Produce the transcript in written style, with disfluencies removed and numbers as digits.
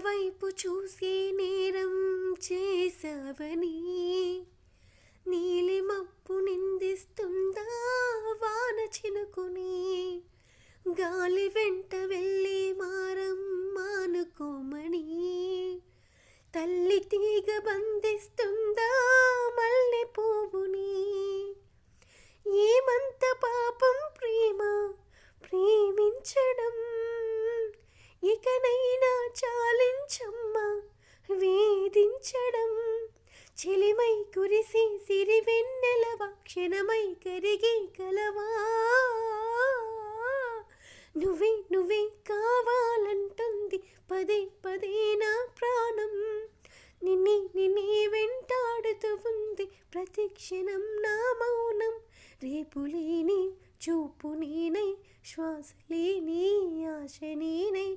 వైపు చూసి నేరం చేసావని నీలి మబ్బు నిందిస్తుందా వాన చినుకుని గాలి వెంట వెళ్ళి మారం మానుకోమని తల్లి తీగ బంధిస్తుందా మల్లె పువ్వుని ఏమంత పాపం ప్రేమ ప్రేమించడం ఇకనైనా చాలించమ్మా వేధించడం చెలిమై కురిసి సిరివెన్నెలవా క్షణమై కరిగి కలవా నువ్వే నువ్వే కావాలంటుంది పదే పదే నా ప్రాణం నిన్నే నిన్నే వెంటాడుతూ ఉంది ప్రతి క్షణం నా మౌనం రేపు లేని చూపు నేనై శ్వాస లేని ఆశ నేనై